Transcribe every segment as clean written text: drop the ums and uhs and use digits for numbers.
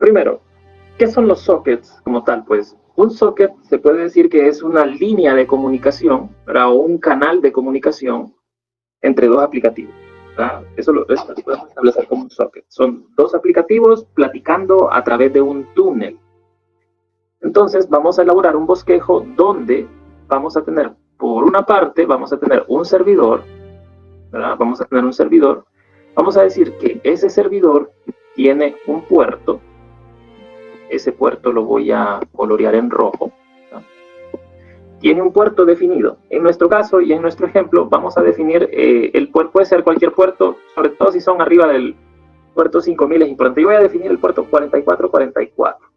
Primero, ¿qué son los sockets como tal? Pues un socket se puede decir que es una línea de comunicación, ¿verdad? O un canal de comunicación entre dos aplicativos. Eso lo podemos establecer como un socket. Son dos aplicativos platicando a través de un túnel. Entonces vamos a elaborar un bosquejo donde vamos a tener, por una parte, vamos a tener un servidor, ¿verdad? Vamos a tener un servidor. Vamos a decir que ese servidor tiene un puerto. Ese puerto lo voy a colorear en rojo. Tiene un puerto definido. En nuestro caso y en nuestro ejemplo vamos a definir el puerto, puede ser cualquier puerto, sobre todo si son arriba del puerto 5000 es importante. Yo voy a definir el puerto 4444.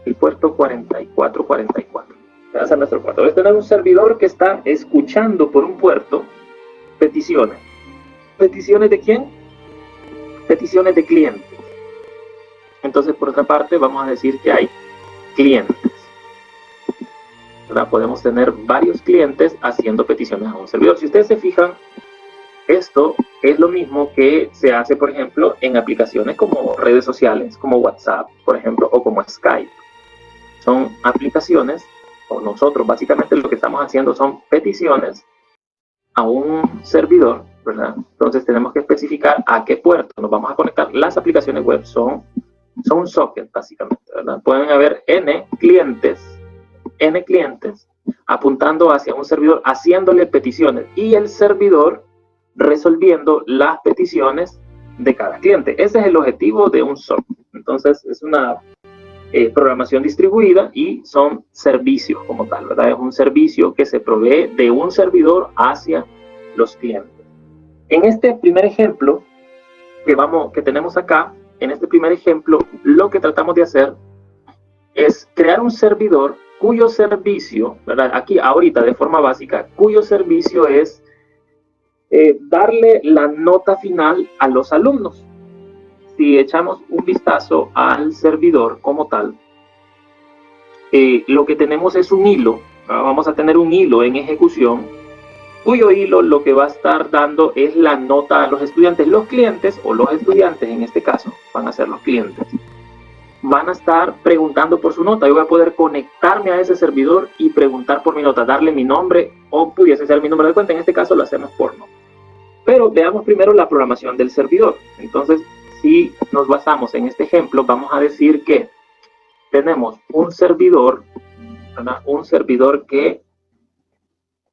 El puerto 4444. Va a ser nuestro puerto. Voy a tener un servidor que está escuchando por un puerto peticiones. ¿Peticiones de quién? Peticiones de clientes. Entonces, por otra parte, vamos a decir que hay clientes. ¿Verdad? Podemos tener varios clientes haciendo peticiones a un servidor. Si ustedes se fijan, esto es lo mismo que se hace, por ejemplo, en aplicaciones como redes sociales, como WhatsApp, por ejemplo, o como Skype. Son aplicaciones, o nosotros básicamente lo que estamos haciendo son peticiones a un servidor, ¿verdad? Entonces tenemos que especificar a qué puerto nos vamos a conectar. Las aplicaciones web son un socket, básicamente, ¿verdad? Pueden haber N clientes apuntando hacia un servidor, haciéndole peticiones, y el servidor resolviendo las peticiones de cada cliente. Ese es el objetivo de un socket. Entonces, es una programación distribuida y son servicios como tal, ¿verdad? Es un servicio que se provee de un servidor hacia los clientes. En este primer ejemplo que tenemos acá, en este primer ejemplo, lo que tratamos de hacer es crear un servidor cuyo servicio, ¿verdad? Aquí ahorita de forma básica, cuyo servicio es darle la nota final a los alumnos. Si echamos un vistazo al servidor como tal, lo que tenemos es un hilo. Vamos a tener un hilo en ejecución, cuyo hilo lo que va a estar dando es la nota a los estudiantes. Los clientes, o los estudiantes en este caso, van a ser los clientes, van a estar preguntando por su nota. Yo voy a poder conectarme a ese servidor y preguntar por mi nota, darle mi nombre, o pudiese ser mi número de cuenta. En este caso lo hacemos por nombre. Pero veamos primero la programación del servidor. Entonces, si nos basamos en este ejemplo, vamos a decir que tenemos un servidor, ¿verdad? Un servidor que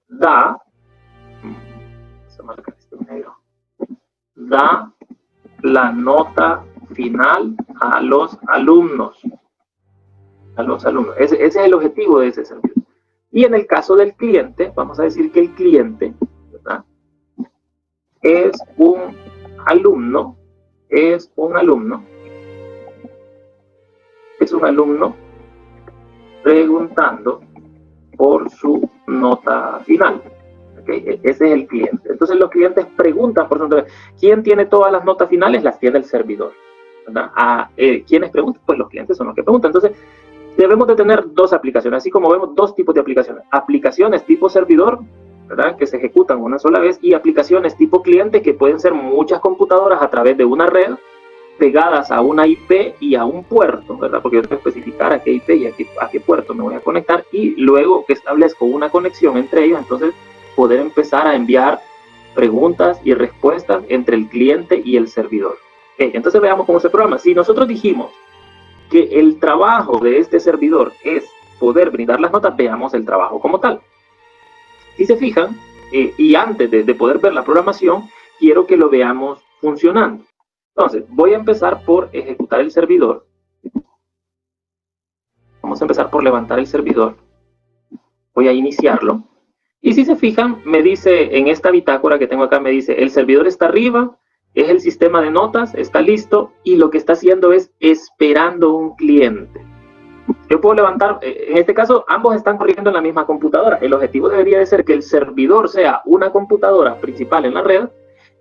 da la nota final a los alumnos. Ese es el objetivo de ese servidor. Y en el caso del cliente, vamos a decir que el cliente, ¿verdad?, es un alumno preguntando por su nota final. ¿Okay? Ese es el cliente. Entonces los clientes preguntan por su nota. ¿Quién tiene todas las notas finales? Las tiene el servidor, ¿verdad? ¿Quiénes preguntan? Pues los clientes son los que preguntan. Entonces debemos de tener dos aplicaciones, así como vemos dos tipos de aplicaciones. Aplicaciones tipo servidor, ¿verdad?, que se ejecutan una sola vez, y aplicaciones tipo cliente, que pueden ser muchas computadoras a través de una red pegadas a una IP y a un puerto, ¿verdad? Porque yo tengo que especificar a qué IP y a qué puerto me voy a conectar, y luego que establezco una conexión entre ellos, entonces poder empezar a enviar preguntas y respuestas entre el cliente y el servidor. Okay, entonces veamos cómo se programa. Si nosotros dijimos que el trabajo de este servidor es poder brindar las notas, veamos el trabajo como tal. Si se fijan, y antes de poder ver la programación, quiero que lo veamos funcionando. Entonces, voy a empezar por ejecutar el servidor. Vamos a empezar por levantar el servidor. Voy a iniciarlo. Y si se fijan, me dice en esta bitácora que tengo acá, me dice, el servidor está arriba, es el sistema de notas, está listo, y lo que está haciendo es esperando un cliente. Yo puedo levantar, en este caso, ambos están corriendo en la misma computadora. El objetivo debería de ser que el servidor sea una computadora principal en la red,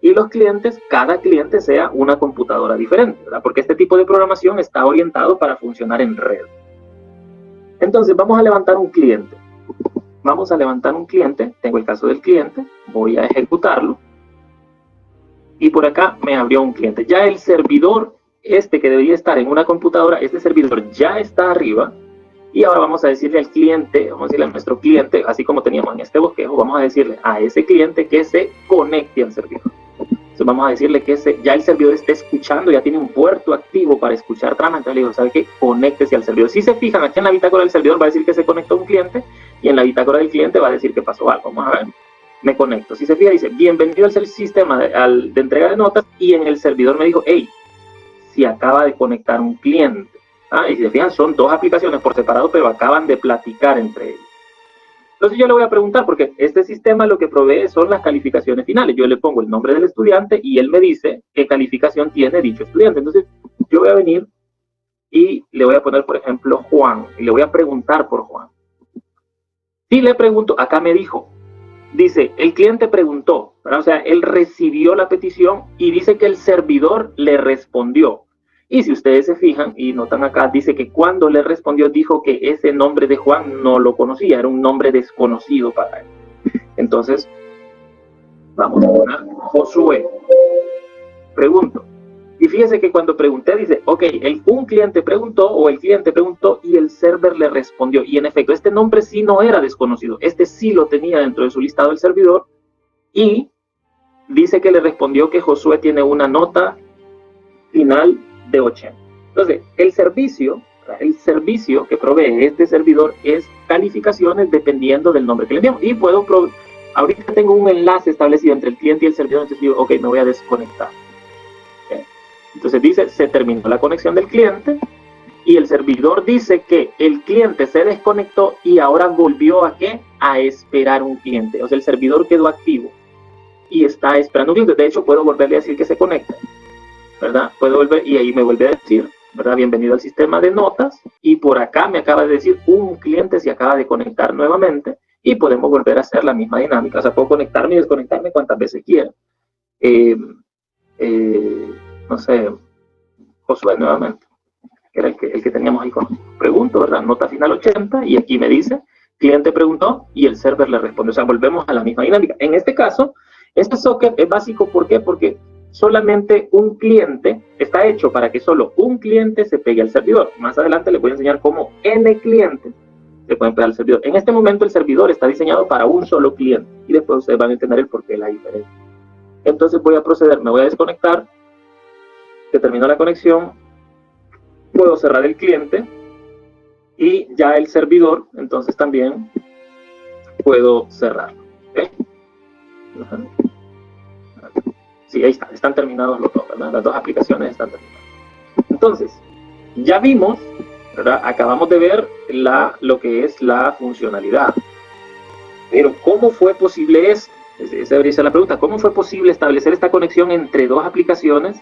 y los clientes, cada cliente sea una computadora diferente, ¿verdad? Porque este tipo de programación está orientado para funcionar en red. Entonces, vamos a levantar un cliente. Tengo el caso del cliente, voy a ejecutarlo. y por acá me abrió un cliente. Ya el servidor, este que debería estar en una computadora, este servidor ya está arriba, y ahora vamos a decirle al cliente, vamos a decirle a nuestro cliente, así como teníamos en este bosquejo, vamos a decirle a ese cliente que se conecte al servidor. Entonces vamos a decirle que ya el servidor esté escuchando, ya tiene un puerto activo para escuchar trama. Entonces le digo, ¿sabe qué? Conéctese al servidor. Si se fijan, aquí en la bitácora del servidor va a decir que se conectó un cliente, y en la bitácora del cliente va a decir que pasó algo. Vamos a ver. Me conecto. Si se fija, dice, bienvenido al sistema de entrega de notas, y en el servidor me dijo, hey, si acaba de conectar un cliente. Y si se fijan, son dos aplicaciones por separado, pero acaban de platicar entre ellos. Entonces yo le voy a preguntar, porque este sistema lo que provee son las calificaciones finales. Yo le pongo el nombre del estudiante y él me dice qué calificación tiene dicho estudiante. Entonces yo voy a venir y le voy a poner, por ejemplo, Juan, y le voy a preguntar por Juan. Si le pregunto, acá me dice, el cliente preguntó, ¿verdad? O sea, él recibió la petición y dice que el servidor le respondió. Y si ustedes se fijan y notan acá, dice que cuando le respondió dijo que ese nombre de Juan no lo conocía, era un nombre desconocido para él. Entonces, vamos a poner Josué. Pregunto. Y fíjese que cuando pregunté dice, ok, un cliente preguntó o el cliente preguntó y el server le respondió. Y en efecto, este nombre sí no era desconocido, este sí lo tenía dentro de su listado del servidor, y dice que le respondió que Josué tiene una nota final de 80. Entonces, el servicio que provee este servidor es calificaciones dependiendo del nombre que le enviamos. Y ahorita tengo un enlace establecido entre el cliente y el servidor, entonces digo, ok, me voy a desconectar. Okay. Entonces dice, se terminó la conexión del cliente, y el servidor dice que el cliente se desconectó y ahora volvió ¿a qué? A esperar un cliente. O sea, el servidor quedó activo y está esperando un cliente. De hecho, puedo volverle a decir que se conecte, ¿verdad? Puedo volver y ahí me vuelve a decir, ¿verdad? Bienvenido al sistema de notas, y por acá me acaba de decir un cliente se acaba de conectar nuevamente, y podemos volver a hacer la misma dinámica. O sea, puedo conectarme y desconectarme cuantas veces quiera. No sé, Josué nuevamente, que era el que teníamos ahí con pregunto, ¿verdad? Nota final 80, y aquí me dice, cliente preguntó y el server le responde. O sea, volvemos a la misma dinámica. En este caso, este socket es básico, ¿por qué? Porque solamente un cliente está hecho para que solo un cliente se pegue al servidor. Más adelante les voy a enseñar cómo N clientes se pueden pegar al servidor. En este momento el servidor está diseñado para un solo cliente, y después ustedes van a entender el porqué de la diferencia. Entonces voy a proceder, me voy a desconectar, que terminó la conexión, puedo cerrar el cliente, y ya el servidor, entonces también puedo cerrarlo. ¿Okay? Sí, ahí está, están terminados los dos, ¿verdad? Las dos aplicaciones están terminadas. Entonces, ya vimos, ¿verdad? Acabamos de ver lo que es la funcionalidad. Pero, ¿cómo fue posible esto? Esa debería ser la pregunta. ¿Cómo fue posible establecer esta conexión entre dos aplicaciones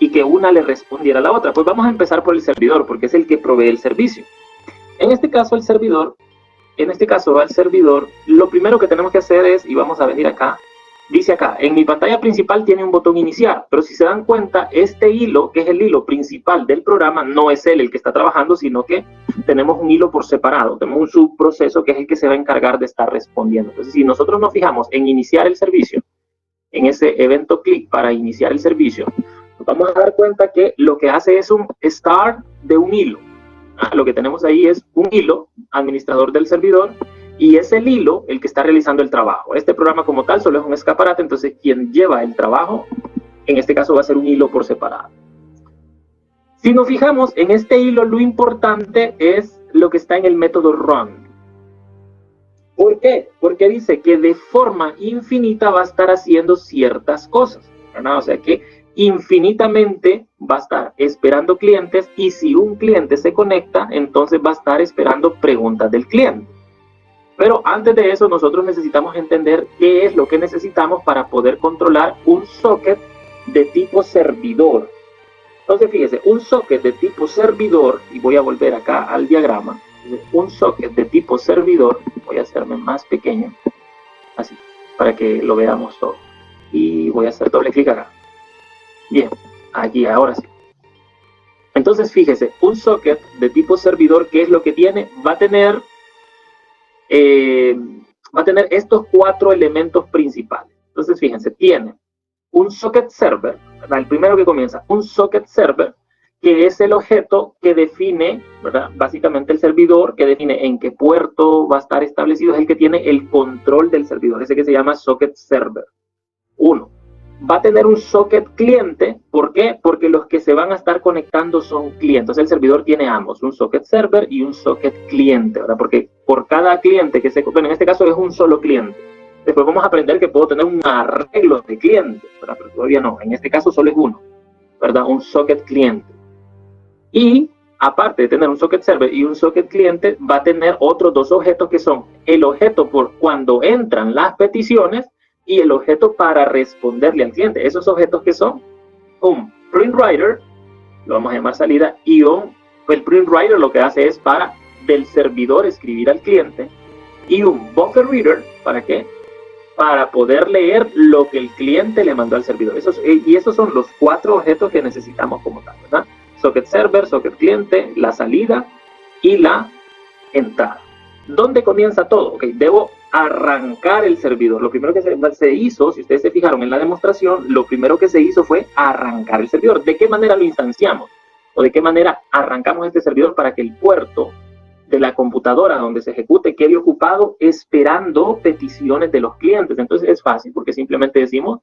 y que una le respondiera a la otra? Pues vamos a empezar por el servidor, porque es el que provee el servicio. En este caso, al servidor, lo primero que tenemos que hacer es, y vamos a venir acá, dice acá, en mi pantalla principal tiene un botón iniciar, pero si se dan cuenta, este hilo, que es el hilo principal del programa, no es él el que está trabajando, sino que tenemos un hilo por separado, tenemos un subproceso que es el que se va a encargar de estar respondiendo. Entonces, si nosotros nos fijamos en iniciar el servicio, en ese evento clic para iniciar el servicio, nos vamos a dar cuenta que lo que hace es un start de un hilo. Lo que tenemos ahí es un hilo, administrador del servidor, y es el hilo el que está realizando el trabajo. Este programa como tal solo es un escaparate, entonces quien lleva el trabajo, en este caso va a ser un hilo por separado. Si nos fijamos en este hilo, lo importante es lo que está en el método run. ¿Por qué? Porque dice que de forma infinita va a estar haciendo ciertas cosas, ¿verdad? O sea que infinitamente va a estar esperando clientes, y si un cliente se conecta, entonces va a estar esperando preguntas del cliente. Pero antes de eso, nosotros necesitamos entender qué es lo que necesitamos para poder controlar un socket de tipo servidor. Entonces, fíjese, un socket de tipo servidor, y voy a volver acá al diagrama, un socket de tipo servidor, voy a hacerme más pequeño, así, para que lo veamos todo. Y voy a hacer doble clic acá. Bien, aquí, ahora sí. Entonces, fíjese, un socket de tipo servidor, ¿qué es lo que tiene? Va a tener estos 4 elementos principales. Entonces, fíjense, tiene un socket server, ¿verdad? El primero que comienza, un socket server, que es el objeto que define, ¿verdad? Básicamente el servidor, que define en qué puerto va a estar establecido, es el que tiene el control del servidor, ese que se llama socket server. Uno. Va a tener un socket cliente, ¿por qué? Porque los que se van a estar conectando son clientes. Entonces el servidor tiene ambos, un socket server y un socket cliente, ¿verdad? Porque por cada cliente que se... Bueno, en este caso es un solo cliente. Después vamos a aprender que puedo tener un arreglo de clientes, ¿verdad? Pero todavía no, en este caso solo es uno, ¿verdad? Un socket cliente. Y aparte de tener un socket server y un socket cliente, va a tener otros dos objetos que son el objeto por cuando entran las peticiones y el objeto para responderle al cliente. Esos objetos que son un print writer, lo vamos a llamar salida, y el print writer lo que hace es para del servidor escribir al cliente, y un buffer reader, ¿para qué? Para poder leer lo que el cliente le mandó al servidor. Y esos son los 4 objetos que necesitamos como tal, ¿verdad? Socket server, socket cliente, la salida y la entrada. ¿Dónde comienza todo? Okay, debo arrancar el servidor. Lo primero que se hizo, si ustedes se fijaron en la demostración, lo primero que se hizo fue arrancar el servidor. ¿De qué manera lo instanciamos? ¿O de qué manera arrancamos este servidor para que el puerto de la computadora donde se ejecute quede ocupado esperando peticiones de los clientes? Entonces es fácil porque simplemente decimos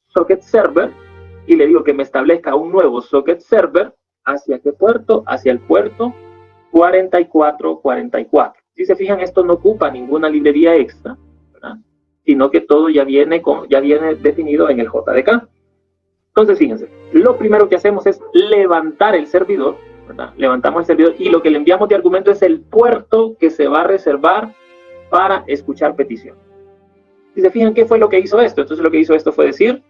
socket server y le digo que me establezca un nuevo socket server. ¿Hacia qué puerto? Hacia el puerto 4444. Si se fijan, esto no ocupa ninguna librería extra, ¿verdad? Sino que todo ya viene definido en el JDK. Entonces, fíjense, lo primero que hacemos es levantar el servidor, ¿verdad? Levantamos el servidor y lo que le enviamos de argumento es el puerto que se va a reservar para escuchar petición. Si se fijan, ¿qué fue lo que hizo esto? Entonces, lo que hizo esto fue decir,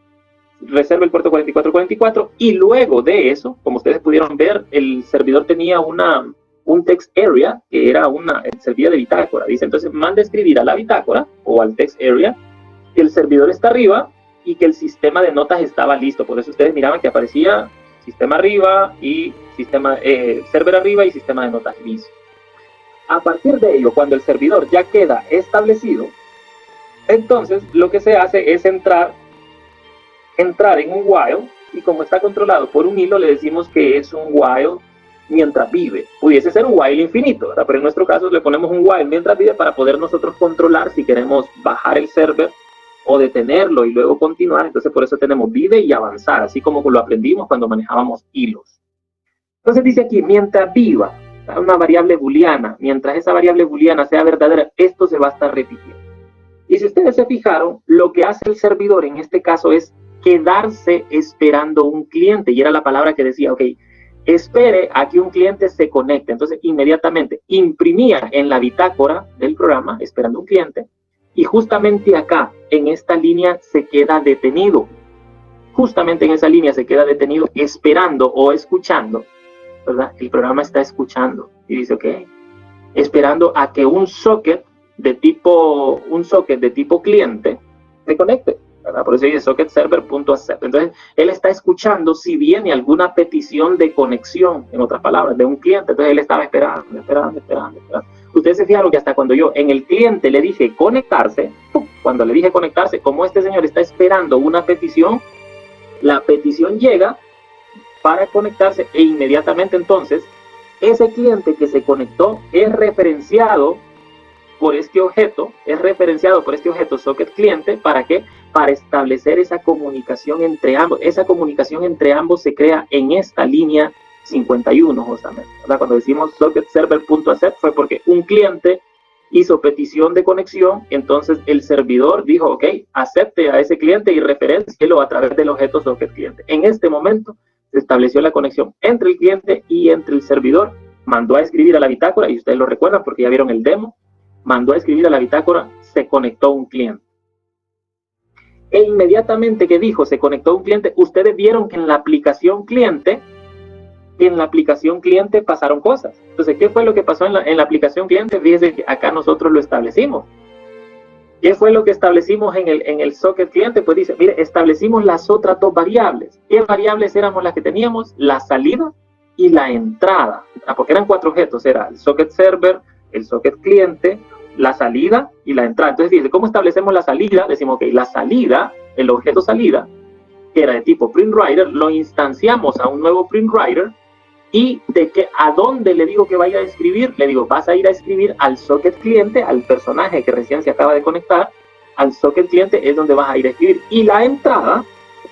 reserva el puerto 4444 y luego de eso, como ustedes pudieron ver, el servidor tenía un text area que era servía de bitácora. Dice, entonces manda escribir a la bitácora o al text area que el servidor está arriba y que el sistema de notas estaba listo. Por eso ustedes miraban que aparecía sistema arriba y server arriba y sistema de notas listo. A partir de ello, cuando el servidor ya queda establecido, entonces lo que se hace es entrar en un while, y como está controlado por un hilo, le decimos que es un while mientras vive. Pudiese ser un while infinito, ¿verdad? Pero en nuestro caso le ponemos un while mientras vive para poder nosotros controlar si queremos bajar el server o detenerlo y luego continuar. Entonces por eso tenemos vive y avanzar, así como lo aprendimos cuando manejábamos hilos. Entonces dice aquí, mientras viva, una variable booleana, mientras esa variable booleana sea verdadera, esto se va a estar repitiendo. Y si ustedes se fijaron, lo que hace el servidor en este caso es quedarse esperando un cliente, y era la palabra que decía, ok, espere a que un cliente se conecte. Entonces inmediatamente imprimía en la bitácora del programa, esperando un cliente, y justamente acá, en esta línea, se queda detenido. Justamente en esa línea se queda detenido esperando o escuchando, ¿verdad? El programa está escuchando y dice, ok, esperando a que un socket de tipo cliente se conecte, ¿verdad? Por eso dice socket server.accept. Entonces, él está escuchando si viene alguna petición de conexión, en otras palabras, de un cliente. Entonces, él estaba esperando. Ustedes se fijaron que hasta cuando yo en el cliente le dije conectarse, cuando le dije conectarse, como este señor está esperando una petición, la petición llega para conectarse e inmediatamente entonces ese cliente que se conectó es referenciado por este objeto, socket cliente. ¿Para qué? Para establecer esa comunicación entre ambos. Esa comunicación entre ambos se crea en esta línea 51 justamente, ¿verdad? Cuando decimos socket server.accept fue porque un cliente hizo petición de conexión, entonces el servidor dijo, ok, acepte a ese cliente y referéncielo a través del objeto socket cliente. En este momento se estableció la conexión entre el cliente y entre el servidor, mandó a escribir a la bitácora, y ustedes lo recuerdan porque ya vieron el demo, mandó a escribir a la bitácora, se conectó un cliente. E inmediatamente que dijo se conectó un cliente, ustedes vieron que en la aplicación cliente pasaron cosas. Entonces, ¿qué fue lo que pasó en la aplicación cliente? Fíjense que acá nosotros lo establecimos. ¿Qué fue lo que establecimos en el socket cliente? Pues dice, mire, establecimos las otras dos variables. ¿Qué variables éramos las que teníamos? La salida y la entrada. Porque eran 4 objetos, era el socket server, el socket cliente, la salida y la entrada. Entonces, fíjense, ¿cómo establecemos la salida? Decimos, ok, la salida, el objeto salida, que era de tipo PrintWriter, lo instanciamos a un nuevo PrintWriter, y de que a dónde le digo que vaya a escribir, le digo, vas a ir a escribir al socket cliente, al personaje que recién se acaba de conectar, al socket cliente es donde vas a ir a escribir. Y la entrada,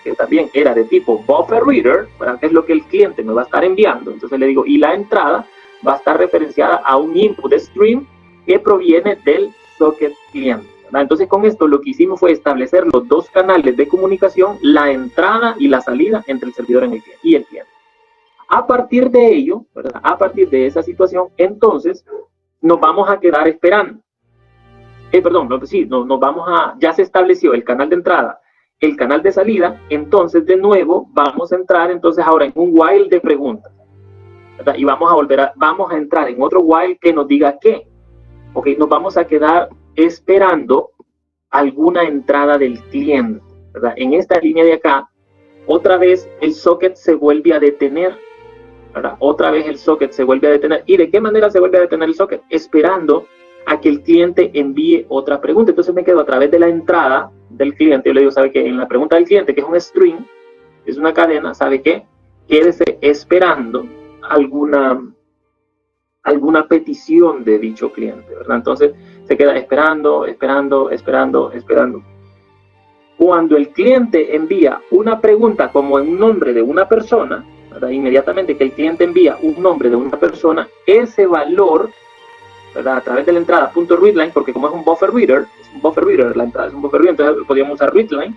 que también era de tipo buffer reader, que es lo que el cliente me va a estar enviando, entonces le digo, y la entrada va a estar referenciada a un input stream que proviene del socket cliente. Entonces con esto lo que hicimos fue establecer los dos canales de comunicación, la entrada y la salida entre el servidor y el cliente. A partir de ello, ¿verdad? A partir de esa situación, entonces nos vamos a quedar esperando. Ya se estableció el canal de entrada, el canal de salida, entonces de nuevo vamos a entrar entonces ahora en un while de preguntas, ¿verdad? Y vamos a entrar en otro while que nos diga qué. Ok, nos vamos a quedar esperando alguna entrada del cliente, ¿verdad? En esta línea de acá, otra vez el socket se vuelve a detener, ¿verdad? Otra vez el socket se vuelve a detener. ¿Y de qué manera se vuelve a detener el socket? Esperando a que el cliente envíe otra pregunta. Entonces me quedo a través de la entrada del cliente. Yo le digo, ¿sabe qué? En la pregunta del cliente, que es un string, es una cadena, ¿sabe qué? Quédese esperando alguna petición de dicho cliente, ¿verdad? Entonces se queda esperando. Cuando el cliente envía una pregunta como en un nombre de una persona, ¿verdad? Inmediatamente que el cliente envía un nombre de una persona, ese valor, ¿verdad? A través de la entrada .readline, porque como es un buffer reader, la entrada es un buffer reader, entonces podríamos usar readline.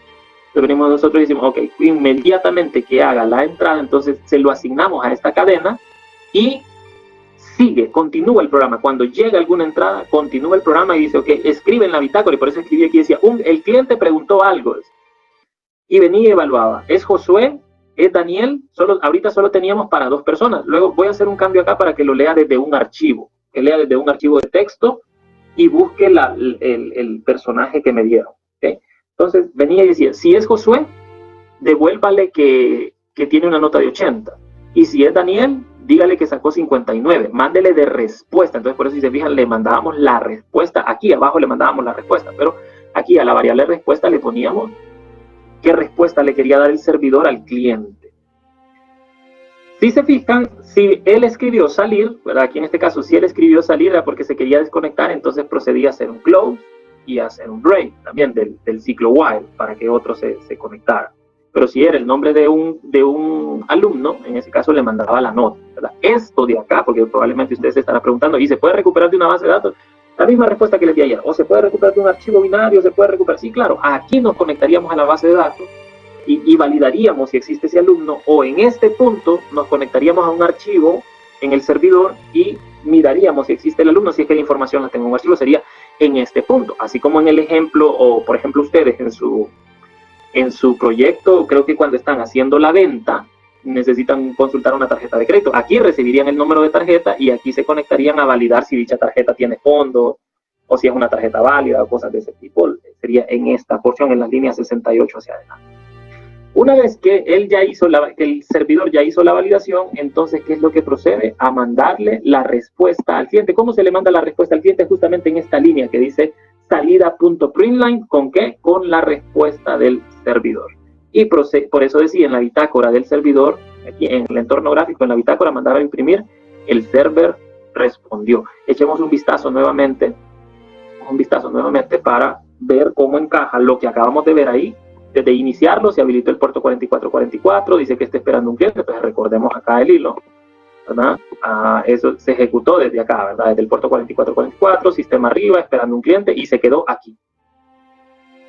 Entonces venimos nosotros y decimos, ok, inmediatamente que haga la entrada, entonces se lo asignamos a esta cadena y continúa el programa. Cuando llega alguna entrada, continúa el programa y dice, ok, escribe en la bitácora, y por eso escribí aquí, decía, el cliente preguntó algo, y venía y evaluaba, ¿es Josué? ¿Es Daniel? Ahorita solo teníamos para 2 personas, luego voy a hacer un cambio acá para que lo lea desde un archivo, que lea desde un archivo de texto, y busque el personaje que me dieron, ¿okay? Entonces venía y decía, si es Josué, devuélvale que tiene una nota de 80, y si es Daniel, dígale que sacó 59, mándele de respuesta. Entonces por eso si se fijan, le mandábamos la respuesta, aquí abajo le mandábamos la respuesta, pero aquí a la variable respuesta le poníamos qué respuesta le quería dar el servidor al cliente. Si se fijan, si él escribió salir, ¿verdad? Aquí en este caso, si él escribió salir era porque se quería desconectar, entonces procedía a hacer un close y a hacer un break también del ciclo while para que otro se conectara. Pero si era el nombre de un alumno, en ese caso le mandaba la nota, ¿verdad? Esto de acá, porque probablemente ustedes se estarán preguntando, ¿y se puede recuperar de una base de datos? La misma respuesta que les di ayer, o se puede recuperar de un archivo binario, se puede recuperar, sí, claro, aquí nos conectaríamos a la base de datos y validaríamos si existe ese alumno, o en este punto nos conectaríamos a un archivo en el servidor y miraríamos si existe el alumno, si es que la información la tengo en un archivo, sería en este punto, así como en el ejemplo, o por ejemplo ustedes en su proyecto, creo que cuando están haciendo la venta, necesitan consultar una tarjeta de crédito. Aquí recibirían el número de tarjeta y aquí se conectarían a validar si dicha tarjeta tiene fondos o si es una tarjeta válida o cosas de ese tipo. Sería en esta porción, en la línea 68 hacia adelante. Una vez que el servidor ya hizo la validación, entonces, ¿qué es lo que procede? A mandarle la respuesta al cliente. ¿Cómo se le manda la respuesta al cliente? Justamente en esta línea que dice salida.println, ¿con qué? Con la respuesta del servidor. Y por eso decía en la bitácora del servidor, aquí en el entorno gráfico, en la bitácora mandaba a imprimir, el server respondió. Echemos un vistazo nuevamente para ver cómo encaja lo que acabamos de ver ahí. Desde iniciarlo se habilitó el puerto 4444, dice que está esperando un cliente, pues recordemos acá el hilo, ¿verdad? Eso se ejecutó desde acá, ¿verdad? Desde el puerto 4444, sistema arriba, esperando un cliente, y se quedó aquí,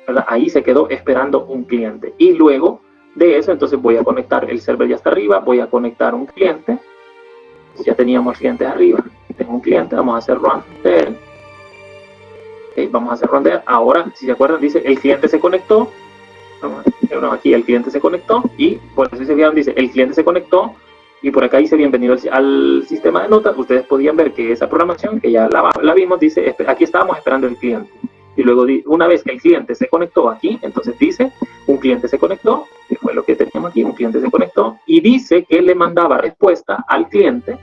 ¿verdad? Ahí se quedó esperando un cliente. Y luego de eso, entonces voy a conectar, el server ya está arriba, voy a conectar un cliente, ya teníamos clientes arriba, tengo un cliente, vamos a hacer run de él. Okay, vamos a hacer run de él. Ahora, si se acuerdan, dice, el cliente se conectó, aquí el cliente se conectó, y por eso se fijan, dice, el cliente se conectó, y por acá dice bienvenido al sistema de notas. Ustedes podían ver que esa programación, que ya la vimos, dice, aquí estábamos esperando el cliente. Y luego, una vez que el cliente se conectó aquí, entonces dice, un cliente se conectó, que fue lo que teníamos aquí, un cliente se conectó, y dice que le mandaba respuesta al cliente,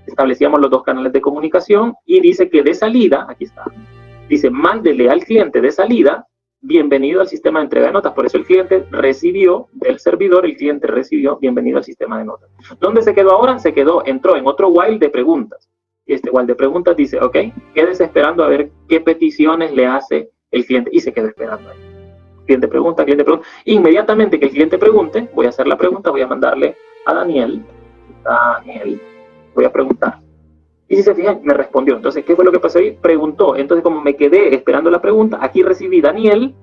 establecíamos los dos canales de comunicación, y dice que de salida, aquí está, dice, mándele al cliente de salida bienvenido al sistema de entrega de notas. Por eso el cliente recibió del servidor, el cliente recibió bienvenido al sistema de notas. ¿Dónde se quedó ahora? Entró en otro while de preguntas. Y este while de preguntas dice, ok, quédese esperando a ver qué peticiones le hace el cliente. Y se quedó esperando ahí. Cliente pregunta. Inmediatamente que el cliente pregunte, voy a hacer la pregunta, voy a mandarle a Daniel, voy a preguntar. Y si se fijan, me respondió. Entonces, ¿qué fue lo que pasó ahí? Preguntó. Entonces, como me quedé esperando la pregunta, aquí recibí Daniel,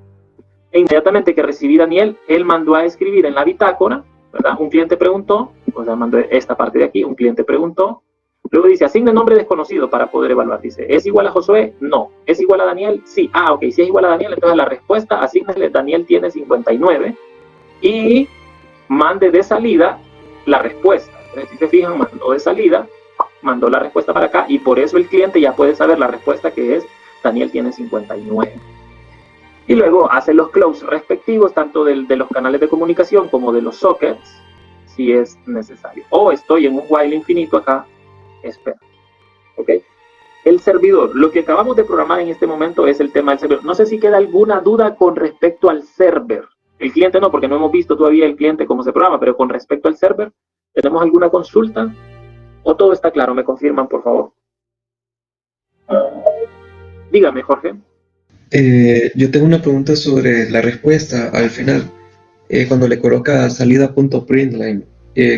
e inmediatamente que recibí Daniel, él mandó a escribir en la bitácora, ¿verdad? Un cliente preguntó, o sea, mandó esta parte de aquí, un cliente preguntó. Luego dice, asigne nombre desconocido para poder evaluar. Dice, ¿es igual a Josué? No. ¿Es igual a Daniel? Sí. Ah, ok, si es igual a Daniel, entonces la respuesta, asígnale, Daniel tiene 59, y mande de salida la respuesta. Entonces, si se fijan, mandó de salida, mandó la respuesta para acá, y por eso el cliente ya puede saber la respuesta, que es Daniel tiene 59. Y luego hace los close respectivos, tanto de los canales de comunicación como de los sockets, si es necesario. O estoy en un while infinito acá, espera. ¿Ok? El servidor, lo que acabamos de programar en este momento es el tema del servidor. No sé si queda alguna duda con respecto al server. El cliente no, porque no hemos visto todavía el cliente cómo se programa, pero con respecto al server, ¿tenemos alguna consulta? ¿O todo está claro? ¿Me confirman, por favor? Dígame, Jorge. Yo tengo una pregunta sobre la respuesta al final. Cuando le coloca salida.println,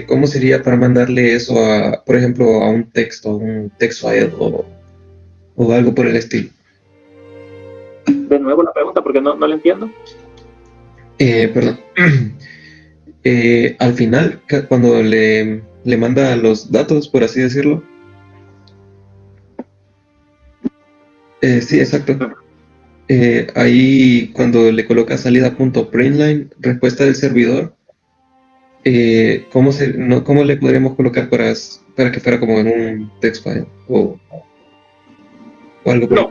¿cómo sería para mandarle eso a, por ejemplo, a un text file o algo por el estilo? De nuevo la pregunta, porque no la entiendo. Perdón. Al final, cuando le manda los datos, por así decirlo. Sí, exacto. Ahí cuando le coloca salida.println, respuesta del servidor, ¿cómo le podríamos colocar para que fuera como en un text file o algo por ahí?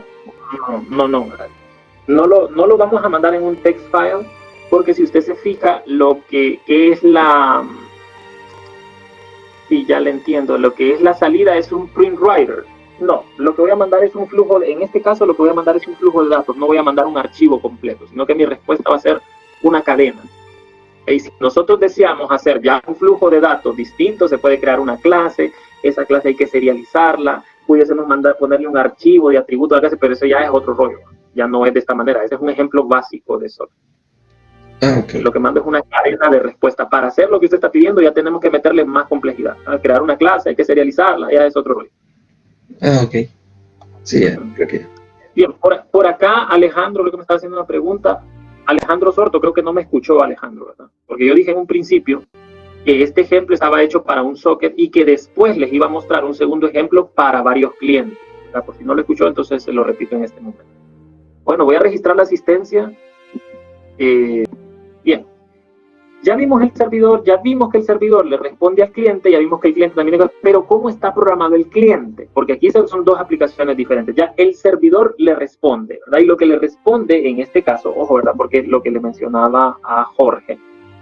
No lo vamos a mandar en un text file, porque si usted se fija, lo que es la... Sí, ya le entiendo. Lo que es la salida es un print writer. No, lo que voy a mandar es un flujo, en este caso lo que voy a mandar es un flujo de datos, no voy a mandar un archivo completo, sino que mi respuesta va a ser una cadena. Y si nosotros deseamos hacer ya un flujo de datos distinto, se puede crear una clase, esa clase hay que serializarla, pudiésemos ponerle un archivo de atributos a la clase, pero eso ya es otro rollo, ya no es de esta manera. Ese es un ejemplo básico de eso. Okay. Lo que mando es una cadena de respuesta. Para hacer lo que usted está pidiendo ya tenemos que meterle más complejidad. Crear una clase, hay que serializarla, ya es otro rollo. Ok. Sí, ya, creo que ya. Bien, por acá Alejandro, lo que me está haciendo una pregunta, Alejandro Sorto, creo que no me escuchó Alejandro, ¿verdad? Porque yo dije en un principio que este ejemplo estaba hecho para un socket y que después les iba a mostrar un segundo ejemplo para varios clientes, ¿verdad? Por si no lo escuchó, entonces se lo repito en este momento. Bueno, voy a registrar la asistencia. Bien. Ya vimos el servidor, ya vimos que el servidor le responde al cliente, ya vimos que el cliente también... Pero ¿cómo está programado el cliente? Porque aquí son dos aplicaciones diferentes. Ya el servidor le responde, ¿verdad? Y lo que le responde en este caso, ojo, ¿verdad? Porque lo que le mencionaba a Jorge,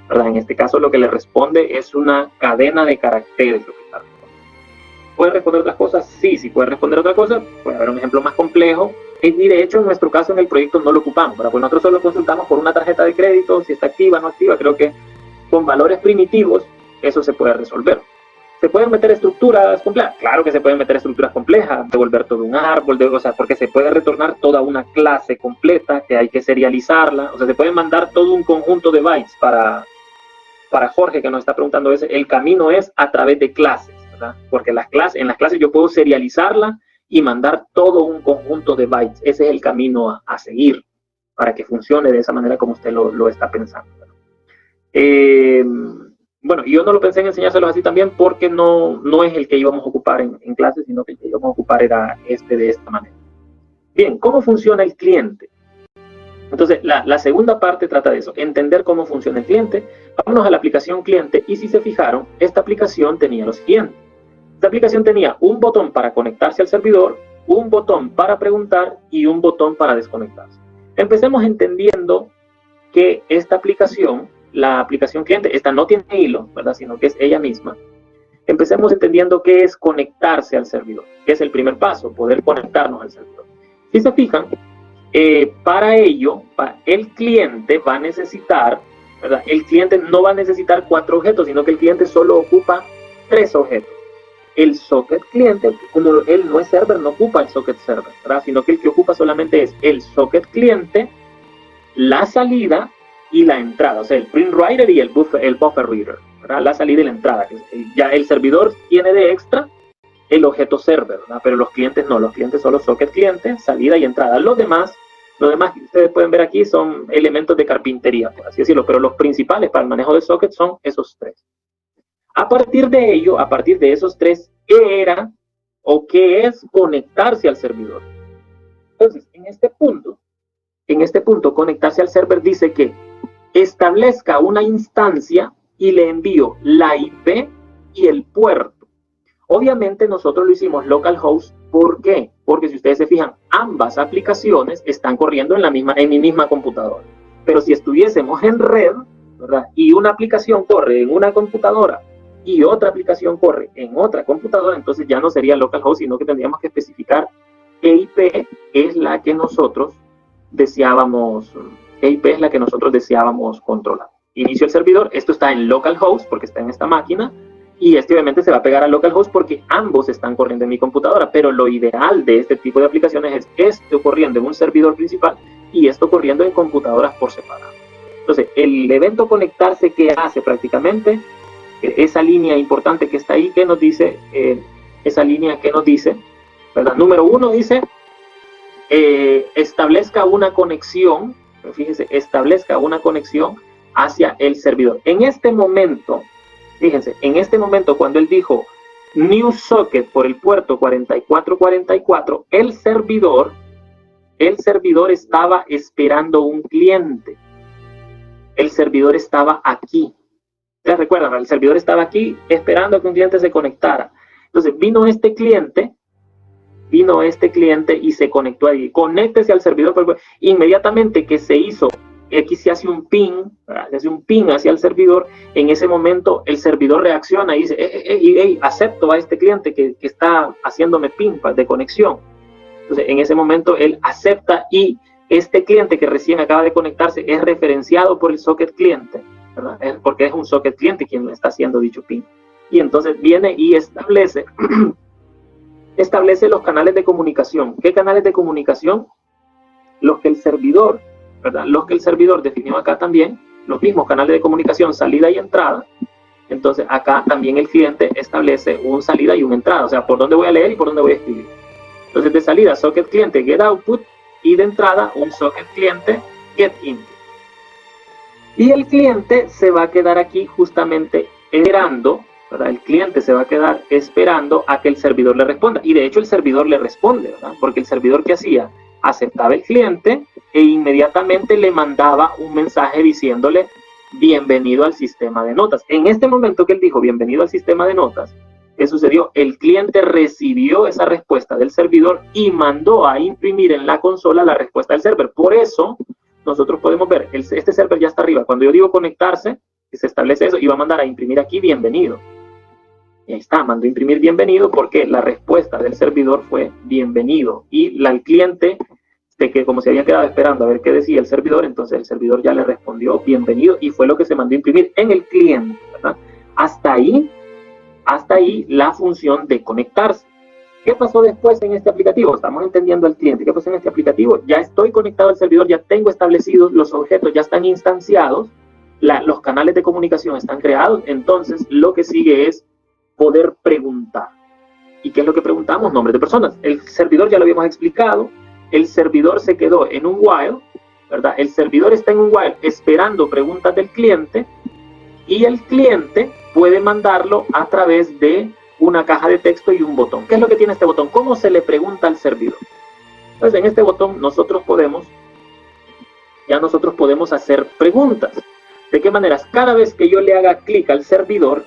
¿verdad? En este caso lo que le responde es una cadena de caracteres. Lo que está respondiendo. ¿Puede responder otras cosas? Sí puede responder otras cosas. Puede haber un ejemplo más complejo. Y de hecho en nuestro caso en el proyecto no lo ocupamos, ¿verdad? Pues nosotros solo consultamos por una tarjeta de crédito, si está activa o no activa. Creo que con valores primitivos eso se puede resolver. ¿Se pueden meter estructuras complejas? Claro que se pueden meter estructuras complejas, devolver todo un árbol, o sea, porque se puede retornar toda una clase completa que hay que serializarla. O sea, se puede mandar todo un conjunto de bytes para Jorge, que nos está preguntando eso. El camino es a través de clases, ¿verdad? Porque en las clases yo puedo serializarla y mandar todo un conjunto de bytes. Ese es el camino a seguir para que funcione de esa manera como usted lo está pensando. Bueno, yo no lo pensé en enseñárselos así también porque no es el que íbamos a ocupar en clase, sino que el que íbamos a ocupar era de esta manera. Bien, ¿cómo funciona el cliente? Entonces, la segunda parte trata de eso, entender cómo funciona el cliente. Vámonos a la aplicación cliente y si se fijaron, esta aplicación tenía lo siguiente. Esta aplicación tenía un botón para conectarse al servidor, un botón para preguntar y un botón para desconectarse. Empecemos entendiendo que esta aplicación, la aplicación cliente, esta no tiene hilo, ¿verdad? Sino que es ella misma. Empecemos entendiendo qué es conectarse al servidor, que es el primer paso, poder conectarnos al servidor. Si se fijan, Para ello, el cliente va a necesitar, ¿verdad? El cliente no va a necesitar 4 objetos, sino que el cliente solo ocupa 3 objetos. El socket cliente, como él no es server, no ocupa el socket server, ¿verdad? Sino que el que ocupa solamente es el socket cliente, la salida y la entrada, o sea, el print writer y el buffer reader, ¿verdad? La salida y la entrada. Ya el servidor tiene de extra el objeto server, ¿verdad? Pero los clientes no, los clientes solo socket cliente, salida y entrada. Lo demás que ustedes pueden ver aquí son elementos de carpintería, por así decirlo, pero los principales para el manejo de socket son esos 3. A partir de ello, a partir de esos 3, ¿qué era o qué es conectarse al servidor? Entonces, en este punto, conectarse al server dice que establezca una instancia y le envío la IP y el puerto. Obviamente nosotros lo hicimos localhost. ¿Por qué? Porque si ustedes se fijan, ambas aplicaciones están corriendo en mi misma computadora. Pero si estuviésemos en red, ¿verdad? Y una aplicación corre en una computadora y otra aplicación corre en otra computadora, entonces ya no sería localhost, sino que tendríamos que especificar qué IP es la que nosotros deseábamos controlar. Inicio el servidor, esto está en localhost porque está en esta máquina, y este obviamente se va a pegar a localhost porque ambos están corriendo en mi computadora, pero lo ideal de este tipo de aplicaciones es esto corriendo en un servidor principal y esto corriendo en computadoras por separado. Entonces, el evento conectarse, ¿qué hace prácticamente? Esa línea importante que está ahí, ¿qué nos dice? Esa línea que nos dice, ¿verdad? Número 1 dice, establezca una conexión, fíjense, establezca una conexión hacia el servidor. En este momento, fíjense, en este momento cuando él dijo new socket por el puerto 4444, el servidor estaba esperando un cliente. El servidor estaba aquí. ¿Ustedes recuerdan? El servidor estaba aquí esperando a que un cliente se conectara. Entonces vino este cliente y se conectó ahí. Conéctese al servidor. Inmediatamente que se hizo, aquí se hace un ping, ¿verdad? Se hace un ping hacia el servidor. En ese momento el servidor reacciona y dice, acepto a este cliente que está haciéndome ping de conexión. Entonces en ese momento él acepta y este cliente que recién acaba de conectarse es referenciado por el socket cliente, ¿verdad? Porque es un socket cliente quien está haciendo dicho ping. Y entonces viene y establece los canales de comunicación. ¿Qué canales de comunicación? Los que el servidor, ¿verdad? Los que el servidor definió acá también, los mismos canales de comunicación, salida y entrada. Entonces acá también el cliente establece un salida y una entrada, o sea, por dónde voy a leer y por dónde voy a escribir. Entonces de salida, socket cliente get output, y de entrada un socket cliente get input. Y el cliente se va a quedar aquí justamente esperando, ¿verdad? El cliente se va a quedar esperando a que el servidor le responda. Y de hecho el servidor le responde, ¿verdad? Porque el servidor, ¿qué hacía? Aceptaba el cliente e inmediatamente le mandaba un mensaje diciéndole bienvenido al sistema de notas. En este momento que él dijo bienvenido al sistema de notas, ¿qué sucedió? El cliente recibió esa respuesta del servidor y mandó a imprimir en la consola la respuesta del server. Por eso nosotros podemos ver, este server ya está arriba. Cuando yo digo conectarse, se establece eso y va a mandar a imprimir aquí bienvenido. Y ahí está, mandó a imprimir bienvenido porque la respuesta del servidor fue bienvenido. Y el cliente, de que como se había quedado esperando a ver qué decía el servidor, entonces el servidor ya le respondió bienvenido y fue lo que se mandó a imprimir en el cliente, ¿verdad? Hasta ahí la función de conectarse. ¿Qué pasó después en este aplicativo? Estamos entendiendo al cliente. ¿Qué pasó en este aplicativo? Ya estoy conectado al servidor, ya tengo establecidos los objetos, ya están instanciados, los canales de comunicación están creados, entonces lo que sigue es poder preguntar. ¿Y qué es lo que preguntamos? Nombres de personas. El servidor ya lo habíamos explicado, el servidor se quedó en un while, ¿verdad? El servidor está en un while esperando preguntas del cliente y el cliente puede mandarlo a través de una caja de texto y un botón. ¿Qué es lo que tiene este botón? ¿Cómo se le pregunta al servidor? Entonces en este botón nosotros podemos hacer preguntas. ¿De qué maneras? Cada vez que yo le haga clic al servidor,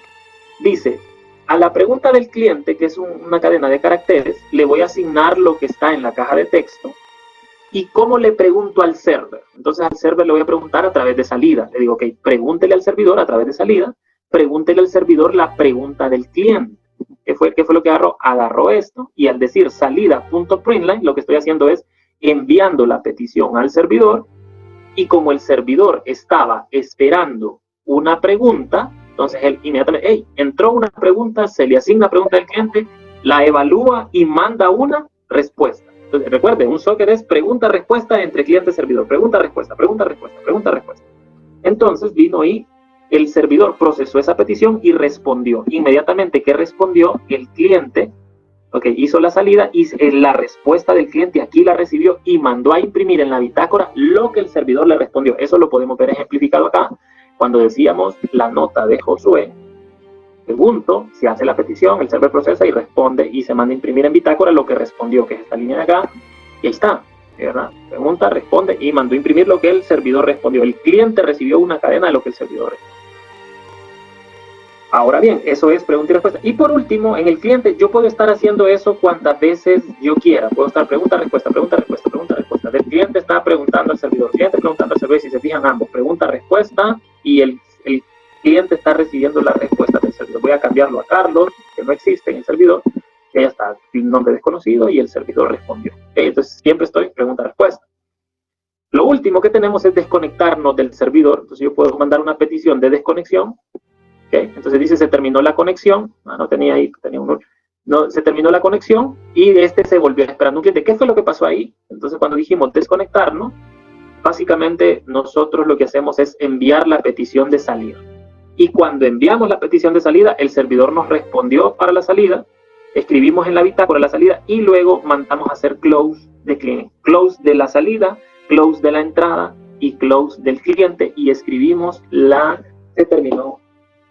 dice, a la pregunta del cliente, que es una cadena de caracteres, le voy a asignar lo que está en la caja de texto. ¿Y cómo le pregunto al server? Entonces al server le voy a preguntar a través de salida. Le digo, ok, pregúntele al servidor a través de salida, pregúntele al servidor la pregunta del cliente. ¿Qué fue lo que agarró? Agarró esto y al decir salida.println, lo que estoy haciendo es enviando la petición al servidor, y como el servidor estaba esperando una pregunta, entonces él inmediatamente, hey, entró una pregunta, se le asigna pregunta al cliente, la evalúa y manda una respuesta. Entonces, recuerde, un socket es pregunta-respuesta entre cliente y servidor, pregunta-respuesta, pregunta-respuesta, pregunta-respuesta. Entonces vino y el servidor procesó esa petición y respondió. Inmediatamente que respondió, el cliente hizo la salida y la respuesta del cliente aquí la recibió y mandó a imprimir en la bitácora lo que el servidor le respondió. Eso lo podemos ver ejemplificado acá cuando decíamos la nota de Josué. Pregunto, se hace la petición, el servidor procesa y responde y se manda a imprimir en bitácora lo que respondió, que es esta línea de acá, y ahí está, ¿verdad? Pregunta, responde y mandó a imprimir lo que el servidor respondió. El cliente recibió una cadena de lo que el servidor respondió. Ahora bien, eso es pregunta y respuesta. Y por último, en el cliente, yo puedo estar haciendo eso cuantas veces yo quiera. Puedo estar pregunta, respuesta, pregunta, respuesta, pregunta, respuesta. El cliente está preguntando al servidor, cliente preguntando al servidor, si se fijan ambos, pregunta, respuesta, y el cliente está recibiendo la respuesta del servidor. Voy a cambiarlo a Carlos, que no existe en el servidor, que ya está, el nombre desconocido, y el servidor respondió. Entonces, siempre estoy pregunta-respuesta. Lo último que tenemos es desconectarnos del servidor. Entonces, yo puedo mandar una petición de desconexión. Entonces dice, se terminó la conexión. No tenía ahí, tenía uno. No, se terminó la conexión y se volvió esperando un cliente. ¿Qué fue lo que pasó ahí? Entonces, cuando dijimos desconectarnos, básicamente nosotros lo que hacemos es enviar la petición de salida. Y cuando enviamos la petición de salida, el servidor nos respondió para la salida, escribimos en la bitácora la salida y luego mandamos a hacer close de cliente, close de la salida, close de la entrada y close del cliente, y escribimos se terminó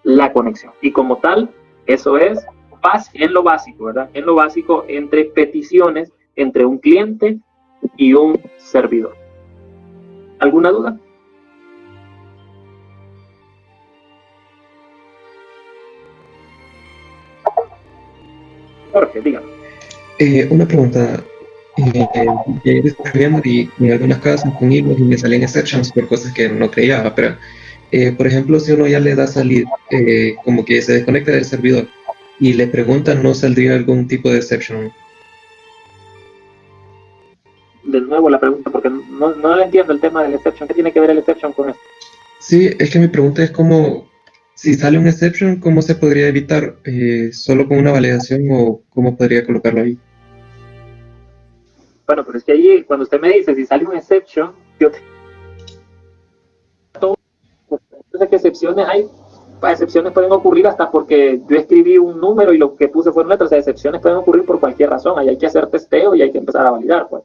la conexión. Y como tal, eso es en lo básico, ¿verdad? En lo básico entre peticiones entre un cliente y un servidor. ¿Alguna duda? Jorge, dígame. Una pregunta. Ya iba desarrollando y en algunas casos con hilos y me salían exceptions por cosas que no creía, pero por ejemplo, si uno ya le da salir, como que se desconecta del servidor y le preguntan, ¿no saldría algún tipo de exception? De nuevo la pregunta, porque no le entiendo el tema del exception. ¿Qué tiene que ver el exception con esto? Sí, es que mi pregunta es cómo, si sale un exception, ¿cómo se podría evitar? ¿Solo con una validación o cómo podría colocarlo ahí? Bueno, pero es que ahí, cuando usted me dice, si sale un exception, entonces, ¿qué excepciones hay? Excepciones pueden ocurrir hasta porque yo escribí un número y lo que puse fueron letras. O sea, excepciones pueden ocurrir por cualquier razón. Ahí hay que hacer testeo y hay que empezar a validar, pues.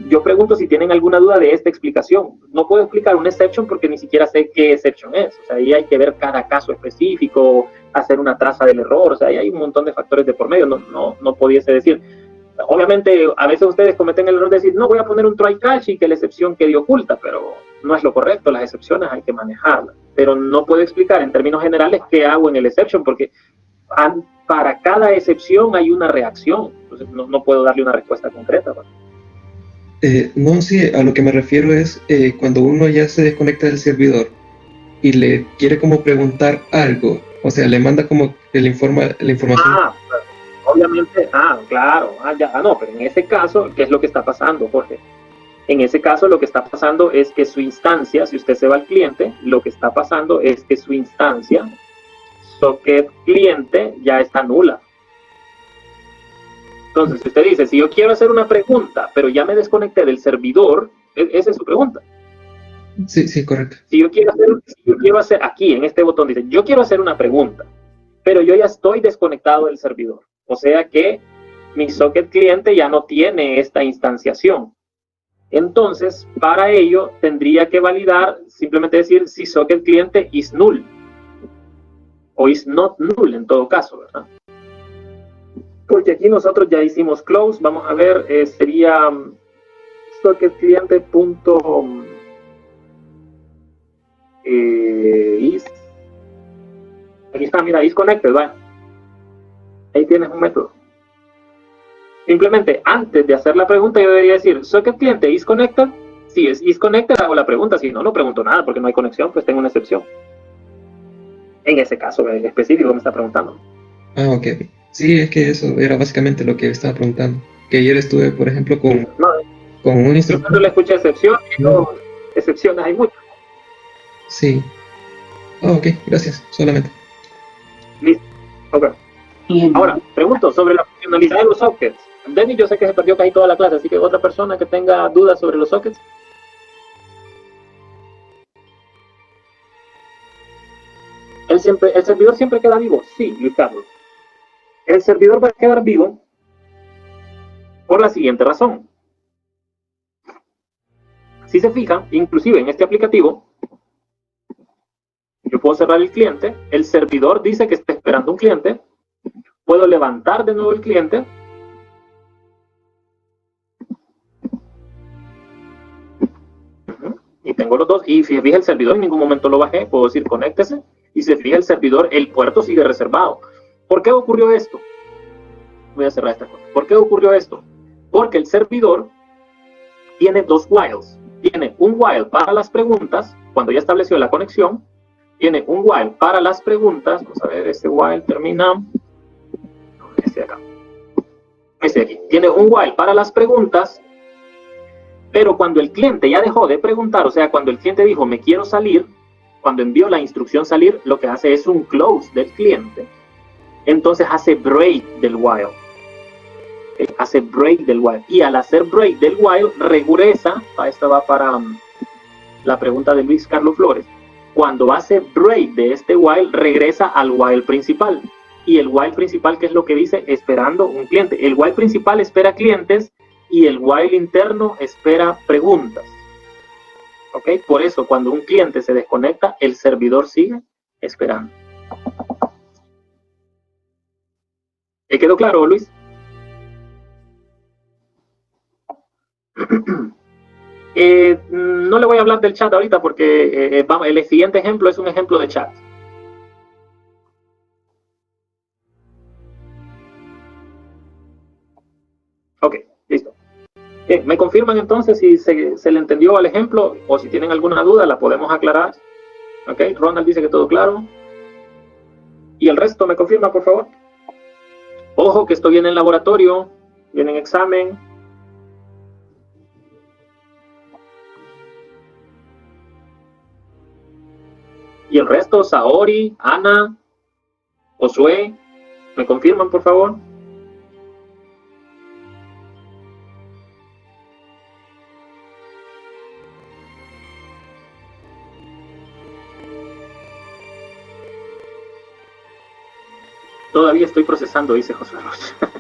Yo pregunto si tienen alguna duda de esta explicación. No puedo explicar un exception porque ni siquiera sé qué exception es. O sea, ahí hay que ver cada caso específico, hacer una traza del error. O sea, ahí hay un montón de factores de por medio. No pudiese decir. Obviamente, a veces ustedes cometen el error de decir, no, voy a poner un try catch y que la excepción quede oculta, pero no es lo correcto. Las excepciones hay que manejarlas. Pero no puedo explicar en términos generales qué hago en el exception porque para cada excepción hay una reacción. Entonces, no puedo darle una respuesta concreta, ¿no? No, sí, a lo que me refiero es cuando uno ya se desconecta del servidor y le quiere como preguntar algo, o sea, le manda como la información. Obviamente, claro, no, pero en ese caso, ¿qué es lo que está pasando, Jorge? En ese caso, lo que está pasando es que su instancia, si usted se va al cliente, lo que está pasando es que su instancia, socket cliente, ya está nula. Entonces, si usted dice, si yo quiero hacer una pregunta, pero ya me desconecté del servidor, esa es su pregunta. Sí, correcto. Si yo quiero hacer aquí, en este botón, dice, yo quiero hacer una pregunta, pero yo ya estoy desconectado del servidor. O sea que mi socket cliente ya no tiene esta instanciación. Entonces, para ello, tendría que validar, simplemente decir si socket cliente is null. O is not null, en todo caso, ¿verdad? Porque aquí nosotros ya hicimos close. Vamos a ver, sería socket cliente punto is. Aquí está, mira, is connected, ¿va? Ahí tienes un método. Simplemente, antes de hacer la pregunta, yo debería decir, socket cliente is connected. Si es is connected, hago la pregunta. Si no, no pregunto nada, porque no hay conexión, pues tengo una excepción. En ese caso específico me está preguntando. Ok. Sí, es que eso era básicamente lo que estaba preguntando. Que ayer estuve, por ejemplo, con... con un Yo instructor. cuando le escuché excepciones hay muchas. Sí. Ah, ok, gracias, solamente. Listo. Ok. Ahora, pregunto sobre la funcionalidad de los sockets. Denny, yo sé que se perdió casi toda la clase, así que otra persona que tenga dudas sobre los sockets. El servidor siempre queda vivo. Sí, Luis Carlos. El servidor va a quedar vivo por la siguiente razón. Si se fijan, inclusive en este aplicativo, yo puedo cerrar el cliente, el servidor dice que está esperando un cliente, puedo levantar de nuevo el cliente, y tengo los dos, y si se fija el servidor, en ningún momento lo bajé, puedo decir conéctese, y si se fija el servidor, el puerto sigue reservado. ¿Por qué ocurrió esto? Voy a cerrar esta cosa. ¿Por qué ocurrió esto? Porque el servidor tiene dos whiles. Tiene un while para las preguntas, cuando ya estableció la conexión, tiene un while para las preguntas, vamos a ver, este while termina, este de acá, este de aquí, tiene un while para las preguntas, pero cuando el cliente ya dejó de preguntar, o sea, cuando el cliente dijo me quiero salir, cuando envió la instrucción salir, lo que hace es un close del cliente, entonces hace break del while. Hace break del while, y al hacer break del while regresa, esta va para la pregunta de Luis Carlos Flores, cuando hace break de este while regresa al while principal, y el while principal, ¿qué es lo que dice? Esperando un cliente. El while principal espera clientes y el while interno espera preguntas. ¿Ok? Por eso cuando un cliente se desconecta, el servidor sigue esperando. ¿Te quedó claro, Luis? No le voy a hablar del chat ahorita porque el siguiente ejemplo es un ejemplo de chat. Ok, listo. Bien, ¿me confirman entonces si se le entendió al ejemplo o si tienen alguna duda la podemos aclarar? Ok, Ronald dice que todo claro. ¿Y el resto me confirma, por favor? Ojo que esto viene en laboratorio, viene en examen. ¿Y el resto? Saori, Ana, Josué, ¿me confirman, por favor? Todavía estoy procesando, dice José Rocha.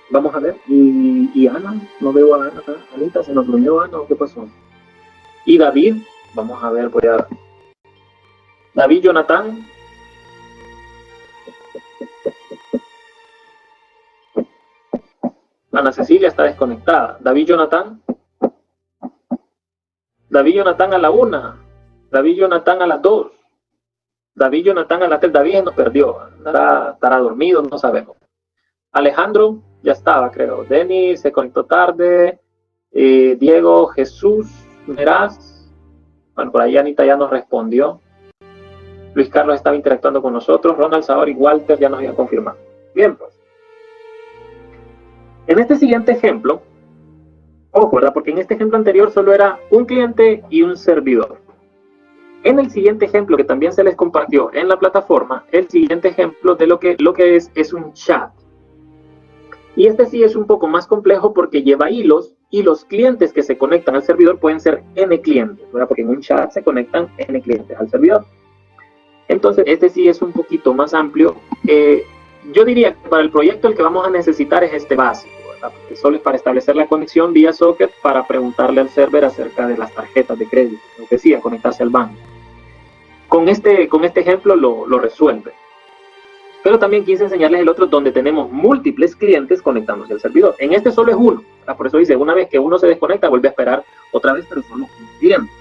Vamos a ver. ¿Y Ana? No veo a Ana. Anita, ¿se nos durmió Ana o qué pasó? ¿Y David? Vamos a ver, voy a... David Jonathan. Ana Cecilia está desconectada. David Jonathan. David Jonathan a la 1. David Jonathan a las 2. David Jonathan a las 3. David nos perdió. Estará dormido, no sabemos. Alejandro ya estaba, creo. Denny se conectó tarde. Diego, Jesús, Meraz. Bueno, por ahí Anita ya nos respondió. Luis Carlos estaba interactuando con nosotros. Ronald Saor y Walter ya nos habían confirmado. Bien, pues. En este siguiente ejemplo, ojo, ¿verdad? Porque en este ejemplo anterior solo era un cliente y un servidor. En el siguiente ejemplo que también se les compartió en la plataforma, el siguiente ejemplo de lo que es un chat. Y este sí es un poco más complejo porque lleva hilos y los clientes que se conectan al servidor pueden ser N clientes, ¿verdad? Porque en un chat se conectan N clientes al servidor. Entonces, este sí es un poquito más amplio. Yo diría que para el proyecto el que vamos a necesitar es este básico, ¿verdad? Porque solo es para establecer la conexión vía socket para preguntarle al server acerca de las tarjetas de crédito, lo que decía, conectarse al banco. Con este ejemplo lo resuelve. Pero también quise enseñarles el otro donde tenemos múltiples clientes conectándose al servidor. En este solo es uno, ¿verdad? Por eso dice, una vez que uno se desconecta, vuelve a esperar otra vez, pero solo un cliente.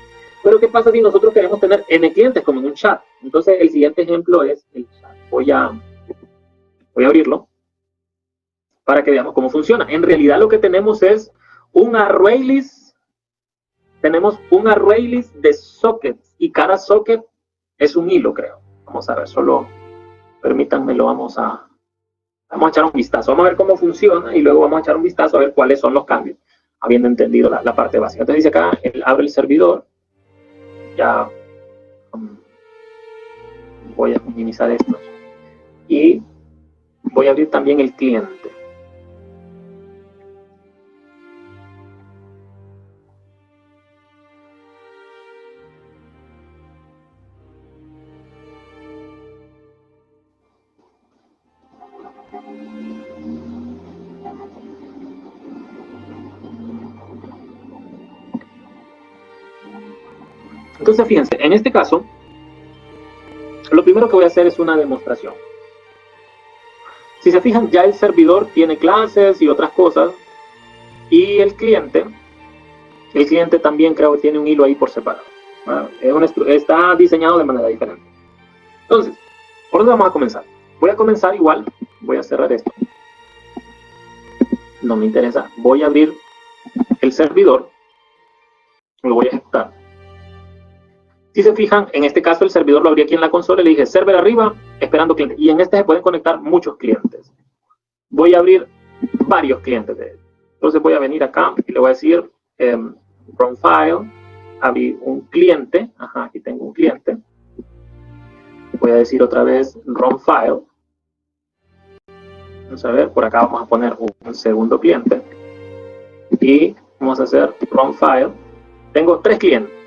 Pero ¿qué pasa si nosotros queremos tener N clientes como en un chat? Entonces el siguiente ejemplo es el chat. Voy a abrirlo para que veamos cómo funciona. En realidad lo que tenemos es un array list. Tenemos un array list de sockets y cada socket es un hilo, creo. Vamos a ver, solo permítanme, lo vamos a Vamos a echar un vistazo, vamos a ver cómo funciona y luego vamos a echar un vistazo a ver cuáles son los cambios, habiendo entendido la parte básica. Entonces dice acá, abre el servidor, ya voy a minimizar esto y voy a abrir también el cliente. Entonces, fíjense, en este caso, lo primero que voy a hacer es una demostración. Si se fijan, ya el servidor tiene clases y otras cosas, y el cliente también creo que tiene un hilo ahí por separado. Está diseñado de manera diferente. Entonces, ¿por dónde vamos a comenzar? Voy a comenzar igual, voy a cerrar esto. No me interesa. Voy a abrir el servidor, lo voy a ejecutar. Si se fijan, en este caso el servidor lo abrí aquí en la consola y le dije server arriba, esperando clientes. Y en este se pueden conectar muchos clientes. Voy a abrir varios clientes de él. Entonces voy a venir acá y le voy a decir run file, abrir un cliente. Ajá, aquí tengo un cliente. Voy a decir otra vez run file. Vamos a ver, por acá vamos a poner un segundo cliente. Y vamos a hacer run file. Tengo 3 clientes.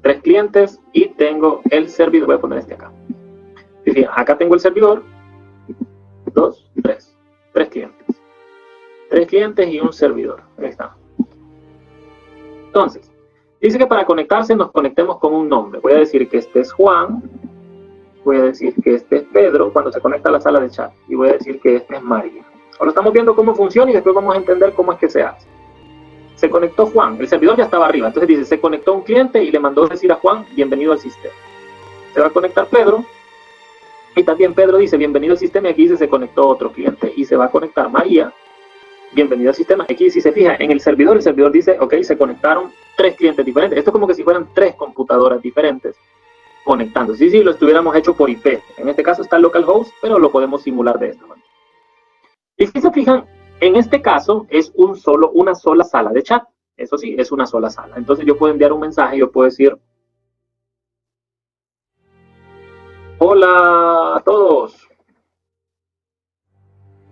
3 clientes y tengo el servidor. Voy a poner este acá. Fíjense, acá tengo el servidor. 2, 3. 3 clientes. 3 clientes y un servidor. Ahí está. Entonces, dice que para conectarse nos conectemos con un nombre. Voy a decir que este es Juan. Voy a decir que este es Pedro cuando se conecta a la sala de chat. Y voy a decir que este es María. Ahora estamos viendo cómo funciona y después vamos a entender cómo es que se hace. Se conectó Juan, el servidor ya estaba arriba, entonces dice, se conectó un cliente y le mandó decir a Juan, bienvenido al sistema. Se va a conectar Pedro, y también Pedro dice, bienvenido al sistema, y aquí dice, se conectó otro cliente, y se va a conectar María, bienvenido al sistema. Aquí si se fija, en el servidor dice, ok, se conectaron 3 clientes diferentes. Esto es como que si fueran 3 computadoras diferentes conectando. Sí, lo estuviéramos hecho por IP. En este caso está el localhost, pero lo podemos simular de esta manera. Y si se fijan, en este caso es una sola sala de chat. Eso sí, es una sola sala. Entonces yo puedo enviar un mensaje, yo puedo decir, hola a todos.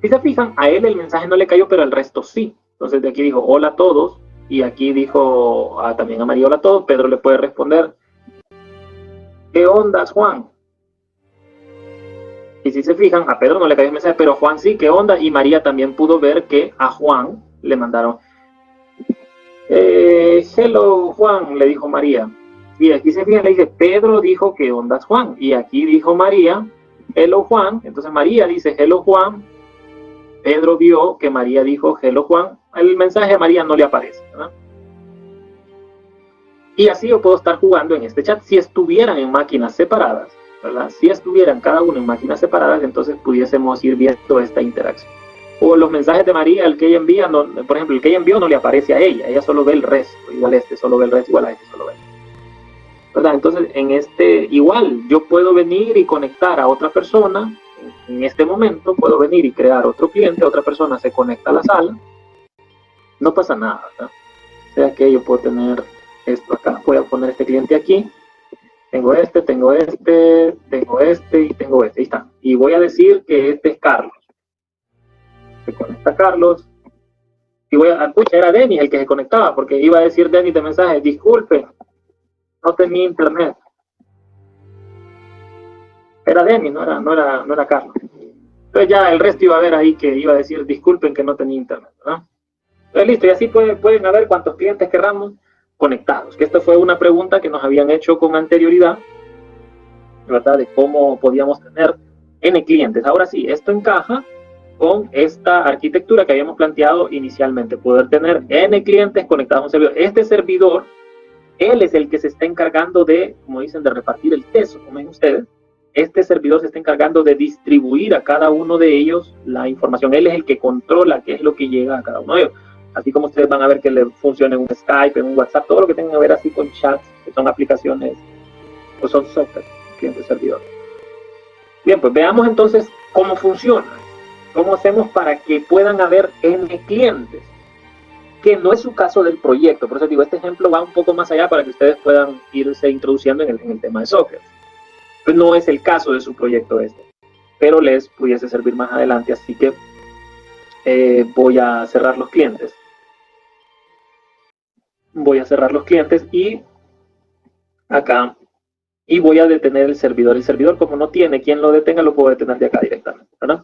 Si se fijan, a él el mensaje no le cayó, pero al resto sí. Entonces de aquí dijo, hola a todos. Y aquí dijo también a María, hola a todos. Pedro le puede responder, ¿qué onda, Juan? Y si se fijan, a Pedro no le cayó el mensaje, pero a Juan sí, ¿qué onda? Y María también pudo ver que a Juan le mandaron, hello, Juan, le dijo María. Y aquí se fijan, le dice, Pedro dijo, ¿qué onda, Juan? Y aquí dijo María, hello, Juan. Entonces María dice, hello, Juan. Pedro vio que María dijo, hello, Juan. El mensaje a María no le aparece, ¿verdad? Y así yo puedo estar jugando en este chat si estuvieran en máquinas separadas. ¿Verdad? Si estuvieran cada uno en máquinas separadas, entonces pudiésemos ir viendo esta interacción. O los mensajes de María, el que ella envía, por ejemplo, el que ella envió no le aparece a ella solo ve el resto, igual este solo ve el resto, igual a este solo ve. ¿Verdad? Entonces, igual yo puedo venir y conectar a otra persona, en este momento puedo venir y crear otro cliente, otra persona se conecta a la sala, no pasa nada, ¿verdad? O sea que yo puedo tener esto acá, voy a poner este cliente aquí. Tengo este y tengo este. Ahí está. Y voy a decir que este es Carlos. Se conecta Carlos. Y escucha, era Denis el que se conectaba, porque iba a decir Denis de mensaje, disculpe, no tenía internet. Era Denis, no era Carlos. Entonces ya el resto iba a ver ahí que iba a decir, disculpen que no tenía internet, ¿verdad? Entonces listo, y así pueden haber cuantos clientes queramos conectados, que esta fue una pregunta que nos habían hecho con anterioridad, ¿verdad? De cómo podíamos tener N clientes. Ahora sí, esto encaja con esta arquitectura que habíamos planteado inicialmente, poder tener N clientes conectados a un servidor. Este servidor, él es el que se está encargando de, como dicen, de repartir el peso, como ven ustedes. Este servidor se está encargando de distribuir a cada uno de ellos la información. Él es el que controla qué es lo que llega a cada uno de ellos. Así como ustedes van a ver que le funciona en un Skype, en un WhatsApp, todo lo que tengan que ver así con chats, que son aplicaciones, o son software, cliente servidor. Bien, pues veamos entonces cómo funciona. ¿Cómo hacemos para que puedan haber N clientes? Que no es su caso del proyecto. Por eso digo, este ejemplo va un poco más allá para que ustedes puedan irse introduciendo en el tema de sockets. Pues no es el caso de su proyecto este, pero les pudiese servir más adelante, así que voy a cerrar los clientes. Voy a cerrar los clientes y acá, y voy a detener el servidor. El servidor, como no tiene quien lo detenga, lo puedo detener de acá directamente, ¿verdad?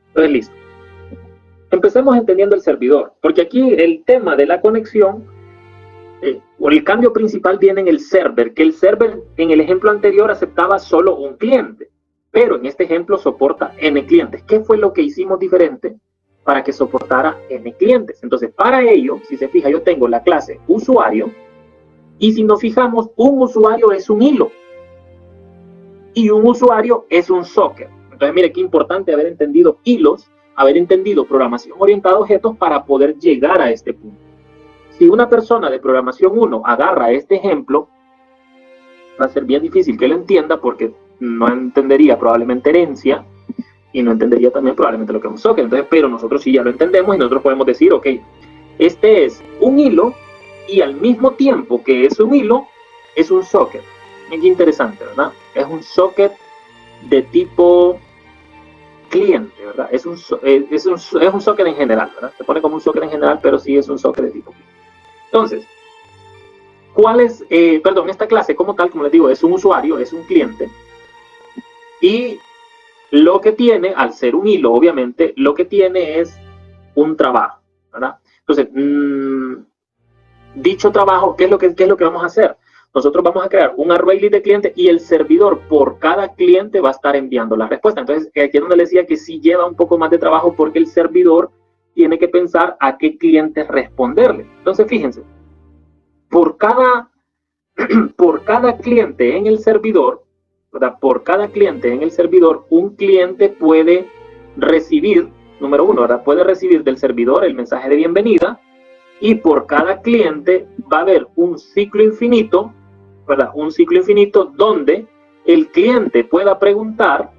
Entonces, listo. Empecemos entendiendo el servidor, porque aquí el tema de la conexión, o el cambio principal viene en el server, que el server en el ejemplo anterior aceptaba solo un cliente, pero en este ejemplo soporta N clientes. ¿Qué fue lo que hicimos diferente para que soportara N clientes? Entonces, para ello, si se fija, yo tengo la clase usuario, y si nos fijamos, un usuario es un hilo, y un usuario es un socket. Entonces, mire qué importante haber entendido hilos, haber entendido programación orientada a objetos para poder llegar a este punto. Si una persona de programación 1 agarra este ejemplo, va a ser bien difícil que lo entienda porque no entendería probablemente herencia y no entendería también probablemente lo que es un socket. Entonces, pero nosotros sí ya lo entendemos y nosotros podemos decir, ok, este es un hilo y al mismo tiempo que es un hilo, es un socket. Es interesante, ¿verdad? Es un socket de tipo cliente, ¿verdad? Es un socket en general, ¿verdad? Se pone como un socket en general, pero sí es un socket de tipo cliente. Entonces, ¿cuál es? Esta clase como tal, como les digo, es un usuario, es un cliente, y lo que tiene, al ser un hilo, obviamente, lo que tiene es un trabajo, ¿verdad? Entonces, dicho trabajo, ¿qué es lo que vamos a hacer? Nosotros vamos a crear un array list de clientes y el servidor por cada cliente va a estar enviando la respuesta. Entonces, aquí es donde les decía que sí lleva un poco más de trabajo porque el servidor tiene que pensar a qué clientes responderle. Entonces, fíjense, por cada cliente en el servidor, ¿verdad? Por cada cliente en el servidor, un cliente puede recibir, número uno, ¿verdad? Puede recibir del servidor el mensaje de bienvenida, y por cada cliente va a haber un ciclo infinito, ¿verdad? Un ciclo infinito donde el cliente pueda preguntar,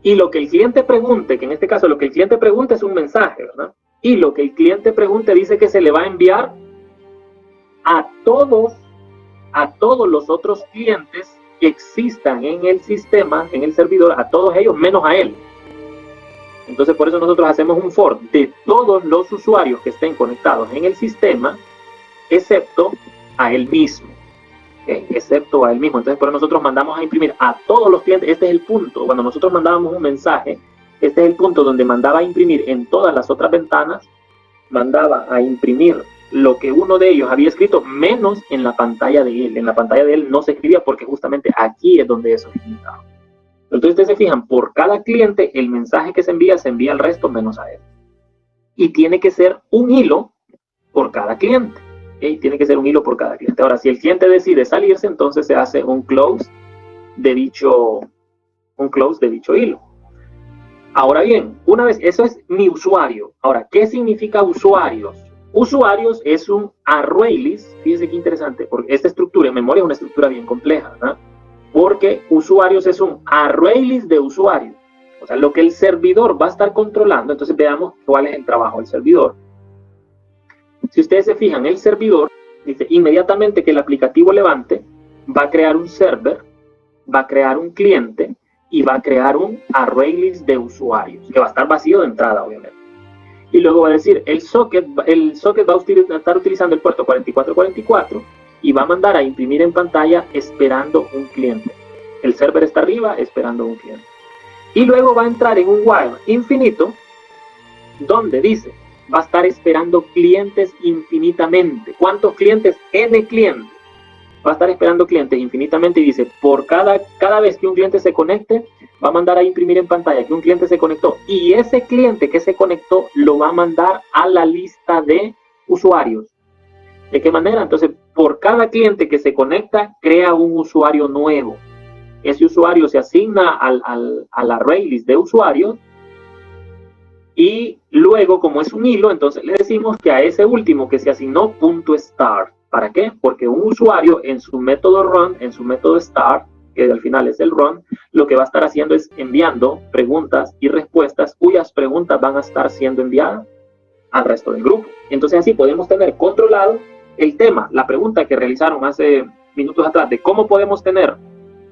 y lo que el cliente pregunte, que en este caso lo que el cliente pregunte es un mensaje, ¿verdad? Y lo que el cliente pregunte dice que se le va a enviar a todos los otros clientes que existan en el sistema, en el servidor, a todos ellos menos a él. Entonces, por eso nosotros hacemos un for de todos los usuarios que estén conectados en el sistema, excepto a él mismo. ¿Okay? Excepto a él mismo. Entonces, por eso nosotros mandamos a imprimir a todos los clientes. Este es el punto. Cuando nosotros mandábamos un mensaje, este es el punto donde mandaba a imprimir en todas las otras ventanas, mandaba a imprimir lo que uno de ellos había escrito, menos en la pantalla de él. En la pantalla de él no se escribía porque justamente aquí es donde eso es limitado. Entonces, ustedes se fijan, por cada cliente, el mensaje que se envía al resto menos a él. Y tiene que ser un hilo por cada cliente. ¿Okay? Tiene que ser un hilo por cada cliente. Ahora, si el cliente decide salirse, entonces se hace un close de dicho hilo. Ahora bien, una vez, eso es mi usuario. Ahora, ¿qué significa usuarios? Usuarios es un array list. Fíjense qué interesante, porque esta estructura en memoria es una estructura bien compleja, ¿verdad? Porque usuarios es un array list de usuarios. O sea, lo que el servidor va a estar controlando. Entonces veamos cuál es el trabajo del servidor. Si ustedes se fijan, el servidor dice inmediatamente que el aplicativo levante, va a crear un server, va a crear un cliente y va a crear un array list de usuarios, que va a estar vacío de entrada, obviamente. Y luego va a decir, el socket va a estar utilizando el puerto 4444 y va a mandar a imprimir en pantalla esperando un cliente. El server está arriba esperando un cliente. Y luego va a entrar en un while infinito donde dice, va a estar esperando clientes infinitamente. ¿Cuántos clientes? N clientes. Va a estar esperando clientes infinitamente y dice, por cada vez que un cliente se conecte, va a mandar a imprimir en pantalla que un cliente se conectó. Y ese cliente que se conectó lo va a mandar a la lista de usuarios. ¿De qué manera? Entonces, por cada cliente que se conecta, crea un usuario nuevo. Ese usuario se asigna al array list de usuarios y luego, como es un hilo, entonces le decimos que a ese último que se asignó .start. ¿Para qué? Porque un usuario en su método run, en su método start, que al final es el run, lo que va a estar haciendo es enviando preguntas y respuestas cuyas preguntas van a estar siendo enviadas al resto del grupo. Entonces así podemos tener controlado el tema, la pregunta que realizaron hace minutos atrás de cómo podemos tener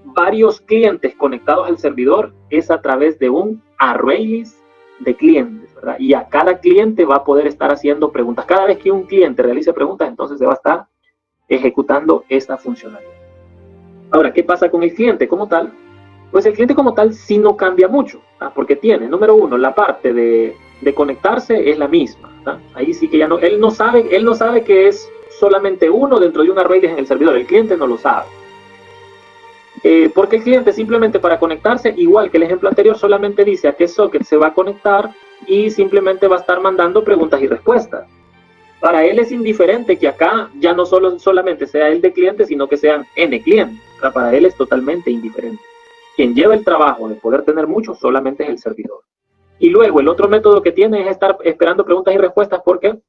varios clientes conectados al servidor es a través de un array list de clientes, ¿verdad? Y a cada cliente va a poder estar haciendo preguntas. Cada vez que un cliente realice preguntas, entonces se va a estar ejecutando esta funcionalidad. Ahora, ¿qué pasa con el cliente como tal? Pues el cliente como tal sí no cambia mucho, ¿verdad? Porque tiene, número uno, la parte de conectarse es la misma, ¿verdad? Ahí sí que ya no, él no sabe que es solamente uno dentro de un array list en el servidor, el cliente no lo sabe. Porque el cliente simplemente para conectarse, igual que el ejemplo anterior, solamente dice a qué socket se va a conectar y simplemente va a estar mandando preguntas y respuestas. Para él es indiferente que acá ya no solamente sea el de cliente, sino que sean N clientes. Para él es totalmente indiferente. Quien lleva el trabajo de poder tener muchos solamente es el servidor. Y luego el otro método que tiene es estar esperando preguntas y respuestas porque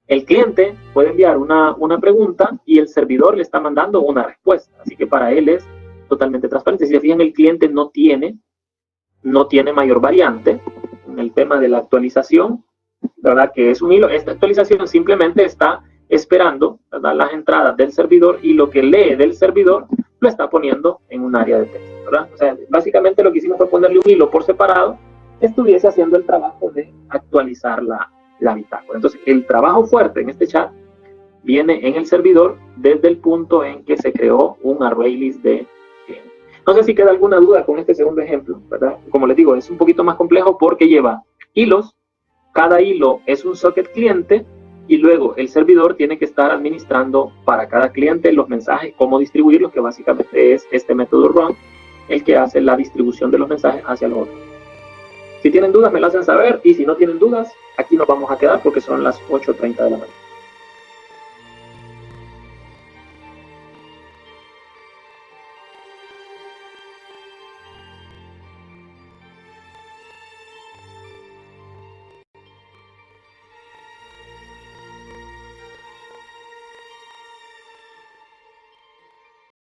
el cliente puede enviar una pregunta y el servidor le está mandando una respuesta. Así que para él es totalmente transparente. Si se fijan, el cliente no tiene mayor variante en el tema de la actualización, ¿verdad? Que es un hilo. Esta actualización simplemente está esperando, ¿verdad?, las entradas del servidor y lo que lee del servidor lo está poniendo en un área de texto, ¿verdad? O sea, básicamente lo que hicimos fue ponerle un hilo por separado que estuviese haciendo el trabajo de actualizar la bitácora. Entonces, el trabajo fuerte en este chat viene en el servidor desde el punto en que se creó un array list de clientes. No sé si queda alguna duda con este segundo ejemplo, ¿verdad? Como les digo, es un poquito más complejo porque lleva hilos, cada hilo es un socket cliente y luego el servidor tiene que estar administrando para cada cliente los mensajes, cómo distribuirlos, que básicamente es este método run el que hace la distribución de los mensajes hacia los otros. Si tienen dudas me lo hacen saber y si no tienen dudas, aquí nos vamos a quedar porque son las 8:30 de la mañana.